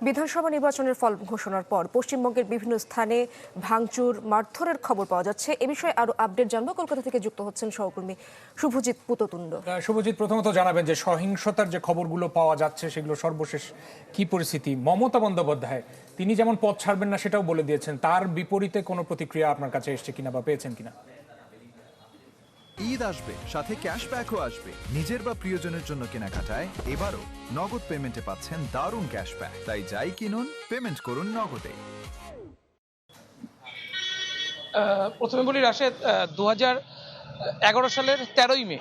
বিধানসভা নির্বাচনের ফল ঘোষণার পর পশ্চিমবঙ্গের বিভিন্ন স্থানে ভাঙচুর, মারধরের খবর পাওয়া যাচ্ছে। এ বিষয়ে আরো আপডেট জানবো। কলকাতা থেকে যুক্ত হচ্ছেন সহকর্মী শুভজিৎ পুততুণ্ড। শুভজিৎ, প্রথমত জানাবেন যে সহিংসতার যে খবরগুলো পাওয়া যাচ্ছে সেগুলো সর্বশেষ কি পরিস্থিতি? মমতা বন্দ্যোপাধ্যায় তিনি যেমন পদ ছাড়বেন না সেটাও বলে দিয়েছেন, তার বিপরীতে কোনো প্রতিক্রিয়া আপনার কাছে এসছে কিনা বা পেয়েছেন কিনা? ঈদ আসবে, সাথে ক্যাশব্যাকও আসবে। নিজের বা প্রিয়জনের জন্য কেনাকাটায় এবারও নগদ পেমেন্টে পাচ্ছেন দারুণ ক্যাশব্যাক। তাই যাই কিনুন, পেমেন্ট করুন নগদে। প্রথমে বলি রাশেদ, 2011 সালের 13ই মে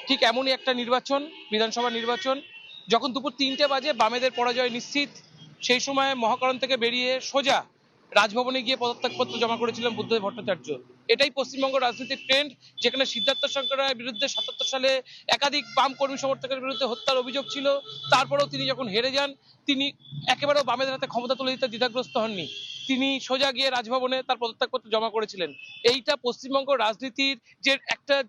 ঠিক এমনই একটা নির্বাচন, বিধানসভা নির্বাচন, যখন দুপুর 3টে বাজে বামেদের পরাজয় নিশ্চিত। সেই সময় মহাকরণ থেকে বেরিয়ে সোজা রাজভবনে গিয়ে পদত্যাগপত্র জমা করেছিলেন বুদ্ধদেব ভট্টাচার্য। এটাই পশ্চিমবঙ্গ রাজনীতির ট্রেন্ড, যেখানে সিদ্ধার্থ শঙ্কর রায়ের বিরুদ্ধে 77 সালে একাধিক বাম কর্মী সমর্থকের বিরুদ্ধে হত্যার অভিযোগ ছিল। তারপরেও তিনি যখন হেরে যান, তিনি একেবারেও বামেদের হাতে ক্ষমতা তুলে দিতে দ্বিধাগ্রস্ত হননি। তিনি সোজা গিয়ে রাজভবনে তার পদত্যাগপত্র জমা করেছিলেন। এইটা পশ্চিমবঙ্গ রাজনীতির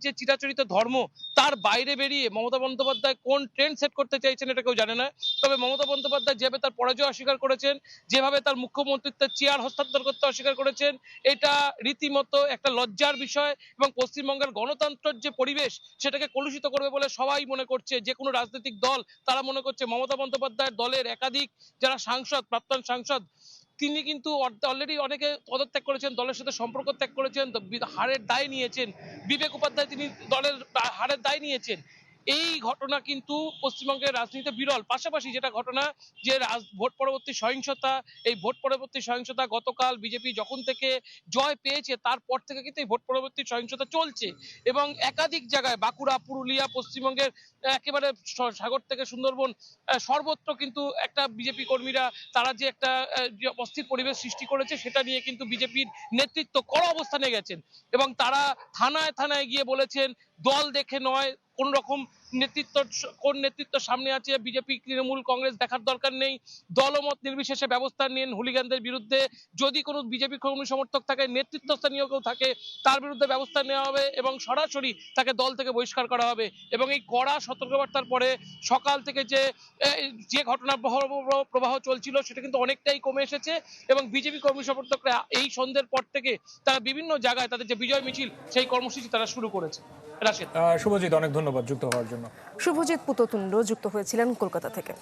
যে চিরাচরিত ধর্ম, তার বাইরে বেরিয়ে মমতা বন্দ্যোপাধ্যায় কোন ট্রেন্ড সেট করতে চাইছেন এটা কেউ জানে না। তবে মমতা বন্দ্যোপাধ্যায় যেভাবে তার পরাজয় অস্বীকার করেছেন, যেভাবে তার মুখ্যমন্ত্রীত্বের চেয়ার হস্তান্তর করতে অস্বীকার করেছেন, এটা রীতিমতো একটা লজ্জার বিষয় এবং পশ্চিমবঙ্গের গণতন্ত্রের যে পরিবেশ সেটাকে কলুষিত করবে বলে সবাই মনে করছে। যে কোনো রাজনৈতিক দল তারা মনে করছে মমতা বন্দ্যোপাধ্যায়ের দলের একাধিক যারা সাংসদ, প্রাক্তন সাংসদ, তিনি কিন্তু অলরেডি অনেকে পদত্যাগ করেছেন, দলের সাথে সম্পর্ক ত্যাগ করেছেন, হারের দায় নিয়েছেন। বিবেক উপাধ্যায় তিনি দলের হারের দায় নিয়েছেন। এই ঘটনা কিন্তু পশ্চিমবঙ্গের রাজনীতিতে বিরল। পাশাপাশি যেটা ঘটনা, যে ভোট পরবর্তী সহিংসতা, এই ভোট পরবর্তী সহিংসতা গতকাল বিজেপি যখন থেকে জয় পেয়েছে তারপর থেকে কিন্তু এই ভোট পরবর্তী সহিংসতা চলছে এবং একাধিক জায়গায় বাঁকুড়া, পুরুলিয়া, পশ্চিমবঙ্গের একেবারে সাগর থেকে সুন্দরবন সর্বত্র কিন্তু একটা বিজেপি কর্মীরা তারা যে একটা অস্থির পরিবেশ সৃষ্টি করেছে সেটা নিয়ে কিন্তু বিজেপির নেতৃত্ব কড়া অবস্থানে গেছেন এবং তারা থানায় থানায় গিয়ে বলেছেন দল দেখে নয়, কোন রকম কোন নেতৃত্ব সামনে আছে বিজেপি, তৃণমূল, কংগ্রেস দেখার দরকার নেই। দলমত নির্বিশেষে ব্যবস্থা নিন হুলিগানদের বিরুদ্ধে। যদি কোনো বিজেপি কর্মী সমর্থক থাকে, নেতৃত্বস্থানীয় কেউ থাকে, তার বিরুদ্ধে ব্যবস্থা নেওয়া হবে এবং সরাসরি তাকে দল থেকে বহিষ্কার করা হবে। এবং এই কড়া সতর্কবার্তার পরে সকাল থেকে যে ঘটনা প্রবাহ চলছিল সেটা কিন্তু অনেকটাই কমে এসেছে এবং বিজেপি কর্মী সমর্থকরা এই সন্ধ্যের পর থেকে তারা বিভিন্ন জায়গায় তাদের যে বিজয় মিছিল সেই কর্মসূচি তারা শুরু করেছে। রাশেদ। শুভজিৎ, অনেক ধন্যবাদ যুক্ত হওয়ার জন্য। শুভজিৎ পুততুণ্ড যুক্ত হয়েছিলেন কলকাতা থেকে।